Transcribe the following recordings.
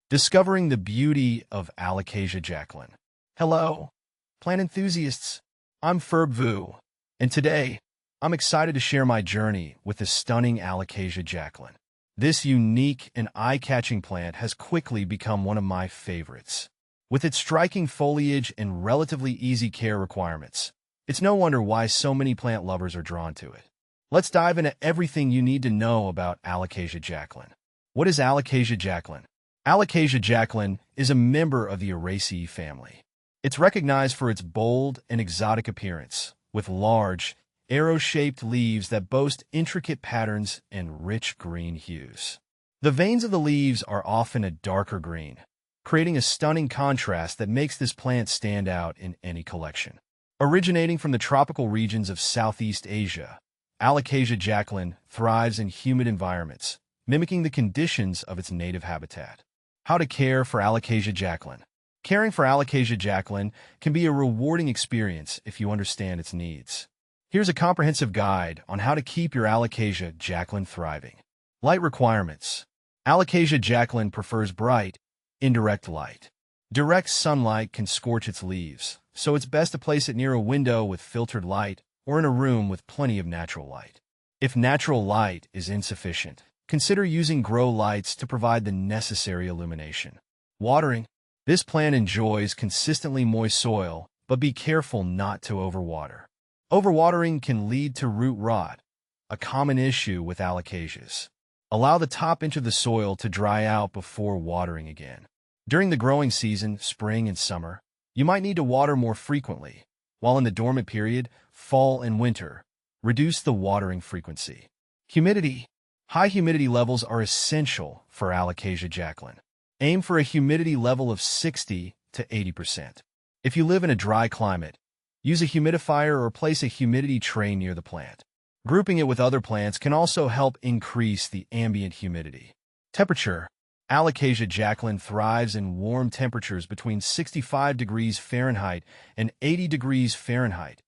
Discovering the beauty of Alocasia Jacklyn. Hello, plant enthusiasts. I'm Ferb Vu, and today I'm excited to share my journey with the stunning Alocasia Jacklyn. This unique and eye-catching plant has quickly become one of my favorites. With its striking foliage and relatively easy care requirements, it's no wonder why so many plant lovers are drawn to it. Let's dive into everything you need to know about Alocasia Jacklyn. What is Alocasia Jacklyn? Alocasia Jacklyn is a member of the Araceae family. It's recognized for its bold and exotic appearance, with large, arrow-shaped leaves that boast intricate patterns and rich green hues. The veins of the leaves are often a darker green, creating a stunning contrast that makes this plant stand out in any collection. Originating from the tropical regions of Southeast Asia, Alocasia Jacklyn thrives in humid environments, mimicking the conditions of its native habitat. How to care for Alocasia Jacklyn. Caring for Alocasia Jacklyn can be a rewarding experience if you understand its needs. Here's a comprehensive guide on how to keep your Alocasia Jacklyn thriving. Light requirements. Alocasia Jacklyn prefers bright, indirect light. Direct sunlight can scorch its leaves, so it's best to place it near a window with filtered light or in a room with plenty of natural light. If natural light is insufficient, consider using grow lights to provide the necessary illumination. Watering. This plant enjoys consistently moist soil, but be careful not to overwater. Overwatering can lead to root rot, a common issue with alocasias. Allow the top inch of the soil to dry out before watering again. During the growing season, spring and summer, you might need to water more frequently, while in the dormant period, fall and winter, reduce the watering frequency. Humidity. High humidity levels are essential for Alocasia Jacklyn. Aim for a humidity level of 60 to 80%. If you live in a dry climate, use a humidifier or place a humidity tray near the plant. Grouping it with other plants can also help increase the ambient humidity. Temperature. Alocasia Jacklyn thrives in warm temperatures between 65 degrees Fahrenheit and 80 degrees Fahrenheit,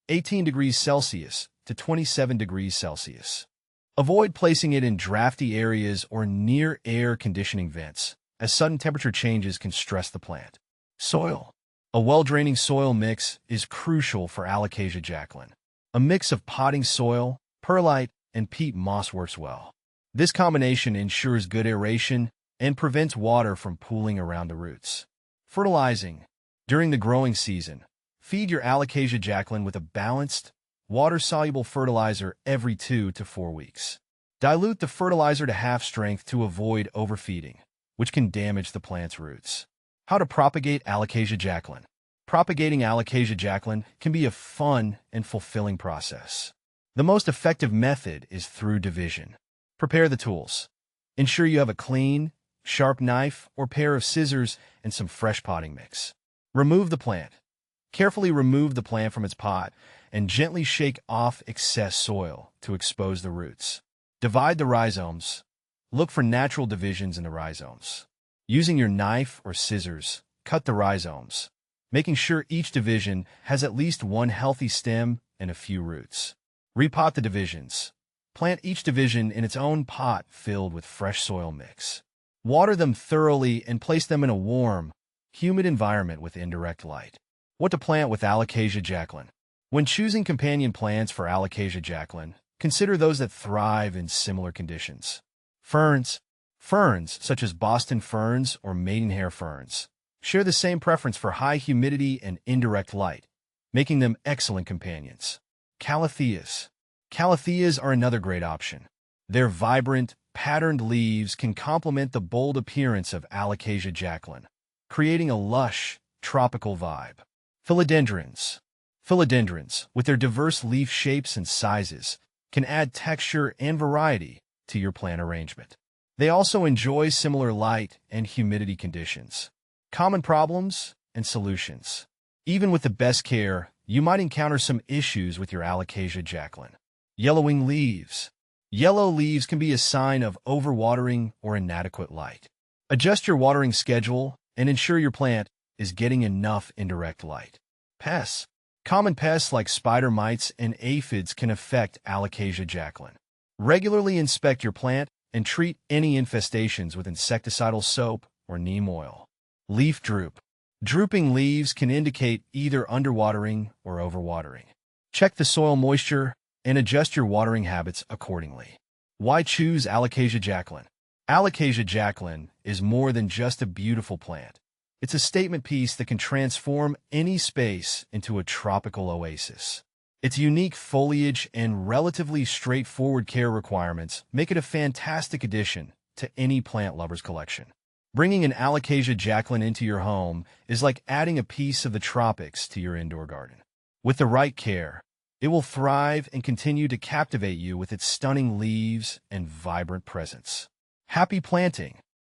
18 degrees Celsius to 27 degrees Celsius. Avoid placing it in drafty areas or near air conditioning vents, as sudden temperature changes can stress the plant. Soil. A well-draining soil mix is crucial for Alocasia Jacklyn. A mix of potting soil, perlite, and peat moss works well. This combination ensures good aeration and prevents water from pooling around the roots. Fertilizing. During the growing season, feed your Alocasia Jacklyn with a balanced, water-soluble fertilizer every 2 to 4 weeks. Dilute the fertilizer to half strength to avoid overfeeding, which can damage the plant's roots. How to propagate Alocasia Jacklyn. Propagating Alocasia Jacklyn can be a fun and fulfilling process. The most effective method is through division. Prepare the tools. Ensure you have a clean, sharp knife or pair of scissors and some fresh potting mix. Remove the plant. Carefully remove the plant from its pot and gently shake off excess soil to expose the roots. Divide the rhizomes. Look for natural divisions in the rhizomes. Using your knife or scissors, cut the rhizomes, making sure each division has at least one healthy stem and a few roots. Repot the divisions. Plant each division in its own pot filled with fresh soil mix. Water them thoroughly and place them in a warm, humid environment with indirect light. What to plant with Alocasia Jacklyn. When choosing companion plants for Alocasia Jacklyn, consider those that thrive in similar conditions. Ferns. Ferns, such as Boston ferns or maidenhair ferns, share the same preference for high humidity and indirect light, making them excellent companions. Calatheas. Calatheas are another great option. Their vibrant, patterned leaves can complement the bold appearance of Alocasia Jacklyn, creating a lush, tropical vibe. Philodendrons. Philodendrons, with their diverse leaf shapes and sizes, can add texture and variety to your plant arrangement. They also enjoy similar light and humidity conditions. Common problems and solutions. Even with the best care, you might encounter some issues with your Alocasia Jacklyn. Yellowing leaves. Yellow leaves can be a sign of overwatering or inadequate light. Adjust your watering schedule and ensure your plant is getting enough indirect light. Pests. Common pests like spider mites and aphids can affect Alocasia Jacklyn. Regularly inspect your plant and treat any infestations with insecticidal soap or neem oil. Leaf droop. Drooping leaves can indicate either underwatering or overwatering. Check the soil moisture and adjust your watering habits accordingly. Why choose Alocasia Jacklyn? Alocasia Jacklyn is more than just a beautiful plant. It's a statement piece that can transform any space into a tropical oasis. Its unique foliage and relatively straightforward care requirements make it a fantastic addition to any plant lover's collection. Bringing an Alocasia Jacklyn into your home is like adding a piece of the tropics to your indoor garden. With the right care, it will thrive and continue to captivate you with its stunning leaves and vibrant presence. Happy planting!